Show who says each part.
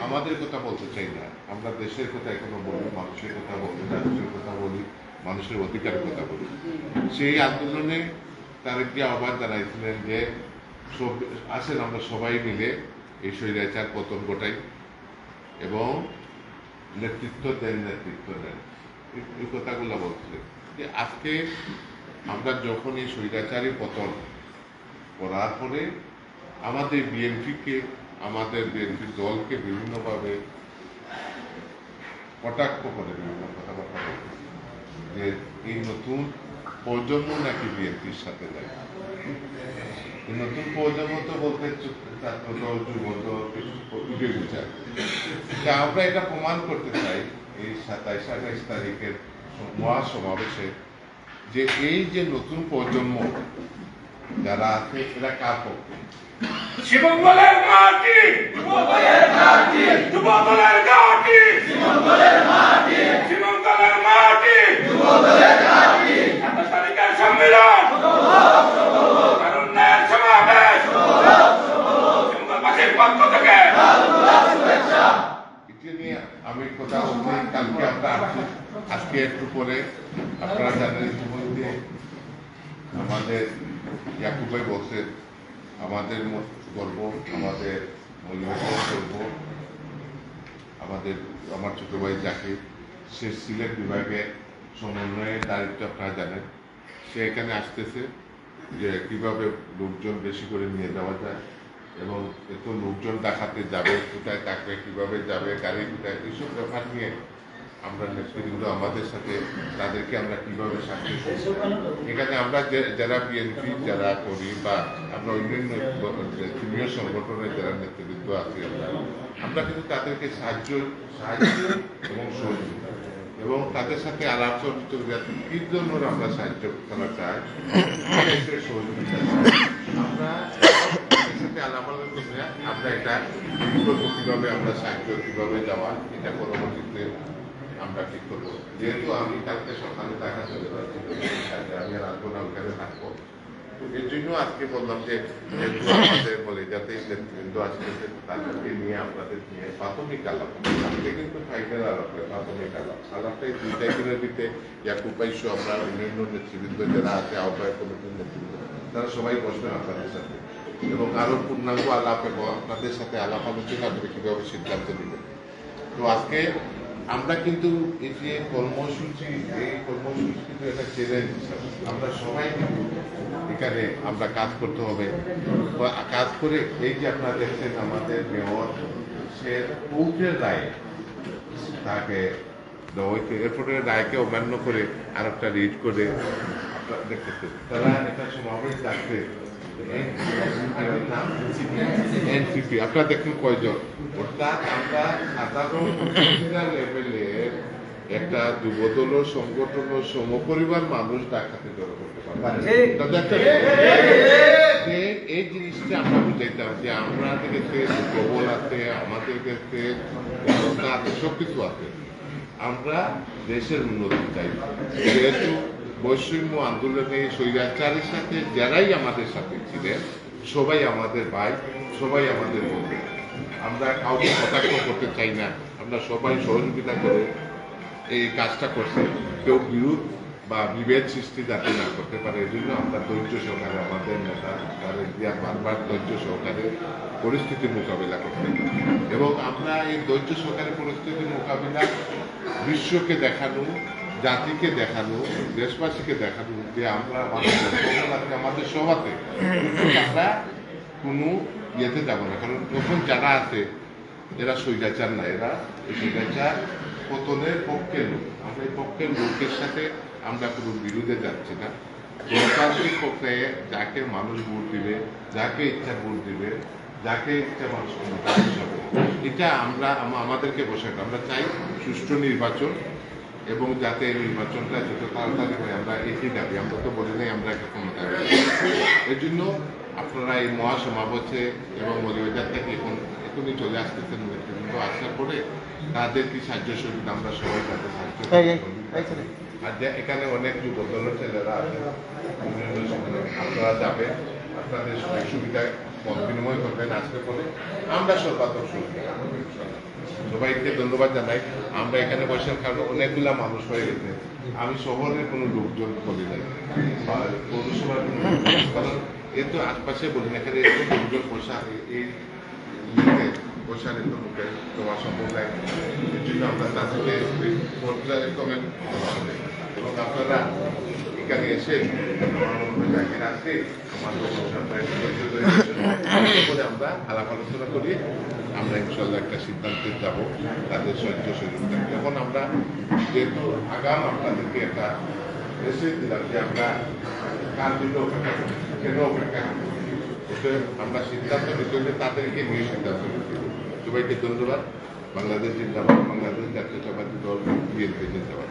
Speaker 1: আমাদের কথা বলতে চাই না, আমরা দেশের কথা এখনো বলি, মানুষের কথা বলি, রাষ্ট্রের কথা বলি, মানুষের অধিকারের কথা বলি। সেই আন্দোলনে তারেককে আহ্বান জানাইছিলেন যে আসেন আমরা সবাই মিলে এই স্বৈরাচার পতন ঘটাই এবং নেতৃত্ব দেন এই কথাগুলো বলছিলেন। যে আজকে আমরা যখন এই স্বৈরাচারী পতন করার পরে আমাদের বিএনপির দলকে বিভিন্নভাবে কটাক্ষ করে বিভিন্ন কথাবার্তা বলতেছে যে এই নতুন প্রজন্ম নাকি বিএনপির সাথে যায়। এই নতুন প্রজন্ম তো বলতে ছাত্রদল, যুবদল, উঠে বিচার। আমরা এটা প্রমাণ করতে চাই এই 27-28 তারিখের মহাসমাবেশে যে এই যে নতুন প্রজন্ম যারা আছে এরা কার পক্ষে।
Speaker 2: শিবঙ্গলের মাটি, যুবদলের ঘাঁটি, যুবদলের ঘাঁটি, শিবঙ্গলের মাটি, শিবঙ্গলের মাটি, যুবদলের ঘাঁটি, 27 তারিখের সম্মেলন, তারুণ্যের সমাবেশ, শিবঙ্গলবাসীর পক্ষ থেকে শুভেচ্ছা।
Speaker 1: এটা নিয়ে আমি কথা বলছি, কালকে আমরা আসছি, আজকে একটু পরে আপনারা জানেন ইতিমধ্যে আমাদের ইয়াকুব ভাই বলছে আমাদের গর্ব, আমাদের গর্ব, আমার ছোট ভাই জাকির, সে সিলেট বিভাগে সমন্বয়ের দায়িত্ব আপনারা জানেন। সে এখানে আসতেছে যে কিভাবে লোকজন বেশি করে নিয়ে যাওয়া যায় এবং এত লোকজন দেখাতে যাবে, কোথায় থাকবে, কিভাবে যাবে, গাড়ি কোথায়, এইসব ব্যাপার নিয়ে আমরা নেতৃবৃন্দ আমাদের সাথে তাদেরকে আমরা কিভাবে সাহায্য করি। এখানে আমরা যারা বিএনপি যারা করি বা আমরা অন্যান্য সিনিয়র সংগঠনের যারা নেতৃবৃন্দ আছি আমরা কিন্তু তাদেরকে সাহায্য এবং সহযোগিতা এবং তাদের সাথে আলাপ কি জন্য আমরা সাহায্য করা চাই, সহযোগিতা আমরা তাদের সাথে আলাপ আলোচনা আমরা এটা কিভাবে আমরা সাহায্য কিভাবে যাওয়া এটা পরবর্তীতে আমরা ঠিক করবো। যেহেতু আমি কালকে সকালে দেখা চলে যাচ্ছি, আমি আর আসবো না, ওখানে থাকবো। এর জন্য আজকে বললাম যে আমাদের বলে যাতে নেতৃবৃন্দ আজকে তাদেরকে নিয়ে আপনাদের নিয়ে প্রাথমিক আলাপ, আজকে কিন্তু ফাইনাল আলাপ, প্রাথমিক আলাপটা এই 2 দিনের দিতে ইয়াকুব ভাই সহ আমরা অন্যান্য নেতৃবৃন্দ যারা আছে, আহ্বায়ক কমিটির নেতৃবৃন্দ, তারা সবাই বসবেন আপনাদের সাথে এবং আরো পূর্ণাঙ্গ আলাপ এবং আপনাদের সাথে আলাপ আলোচনা করে কিভাবে সিদ্ধান্ত নেবেন। তো আজকে আমরা কিন্তু এই যে কর্মসূচি, এই কর্মসূচি কিন্তু একটা চ্যালেঞ্জ হিসাবে আমরা সবাই কিন্তু এখানে আমরা কাজ করতে হবে। কাজ করে এই যে আপনারা দেখছেন আমাদের মেয়র সে কোর্টের রায় তাকে এরপরে রায়কে অমান্য করে আর একটা রিড করে আপনারা দেখতেছেন তারা একটা সমাবেশ ডাকছে এনসিপি। আপনারা দেখুন কয়জন, অর্থাৎ আমরা সাধারণ লেভেলের একটা যুবদল সংগঠন সমপরিবার মানুষ ডাকাতে জড়ো করতে পারবো। এই জিনিসটা আমরা বুঝাইতাম যে আমাদের কাছে প্রবল আছে, আমাদের কাছে ক্ষমতা আছে, সবকিছু আছে, আমরা দেশের উন্নতি চাই। যেহেতু বৈষম্য আন্দোলনে স্বৈরাচারের সাথে যারাই আমাদের সাথে ছিলেন সবাই আমাদের ভাই, সবাই আমাদের বন্ধু, আমরা কাউকে কটাক্ষ করতে চাই না, আমরা সবাই সহযোগিতা করে এই কাজটা করছি। কেউ বিরোধ বা বিভেদ সৃষ্টি যাতে না করতে পারে এই জন্য আমরা ধৈর্য সহকারে আমাদের নেতা তাদের দিয়া বারবার ধৈর্য সহকারে পরিস্থিতির মোকাবিলা করতে এবং আমরা এই ধৈর্য সহকারে পরিস্থিতির মোকাবিলা বিশ্বকে দেখানো, জাতিকে দেখানো, দেশবাসীকে দেখানো যে আমরা আমাদের সভাতে আমরা কোনো ইয়েতে যাবো না। কারণ যখন যারা আছে এরা স্বৈরাচার না, এরা স্বৈরাচার পতনের পক্ষের লোক। আমরা এই পক্ষের লোকের সাথে আমরা কোনো বিরোধে যাচ্ছি না। গণতান্ত্রিক প্রক্রিয়ায় যাকে মানুষ ভোট দিবে, যাকে ইচ্ছা ভোট দিবে, যাকে ইচ্ছা মানুষ ক্ষমতা হবে, এটা আমরা আমাদেরকে বসে আমরা চাই সুষ্ঠু নির্বাচন এবং যাতে এই নির্বাচনটা যত তাড়াতাড়ি হয়। আমরা একই দাবি, আমরা তো বলি নাই আমরা একটা ক্ষমতা। এর জন্য আপনারা এই মহাসমাবেশে এবং মরিবাজার থেকে এখনই চলে আসতেছেন নেতৃবৃন্দ, আসার পরে তাদের কি সাহায্য সুবিধা আমরা সবাই তাদের সাহায্য আর এখানে অনেক যুবদলের ছেলেরা আছে, আপনারা যাবেন, আপনাদের সুবিধা মত বিনিময় করবেন, আসতে পরে আমরা সর্বাত্মক সুবিধা সবাইকে ধন্যবাদ জানাই। আমরা এখানে বসার কারণে অনেকগুলা মানুষ হয়ে গেছে। আমি শহরের কোনো লোকজন বলি নাই, পৌরসভার কোনো লোকজন, কারণ এর তো আশপাশে বলি না, এখানে এত লোকজন বসা এই বসার এত লোকের দেওয়া সম্ভব নাই। এর জন্য আমরা তাদেরকে রেকমেন্ড দেওয়া হবে এবং আপনারা এখানে এসে রাখতে আমাদের আমরা আলাপ আলোচনা করি, আমরা ইনশাল্লাহ একটা সিদ্ধান্তে যাব তাদের সহ্য সহযোগিতা। এখন আমরা যেহেতু আগাম আপনাদেরকে একটা মেসেজ দিলাম যে আমরা কার জন্য অপেক্ষা করি, কেন অপেক্ষা করি, এটা আমরা সিদ্ধান্ত নিতে হলে তাদেরকে নিয়ে সিদ্ধান্ত নিতে হবে। সবাইকে ধন্যবাদ। বাংলাদেশ জিন্দাবাদ, বাংলাদেশ জাতীয়তাবাদী দল বিএনপি জিন্দাবাদ।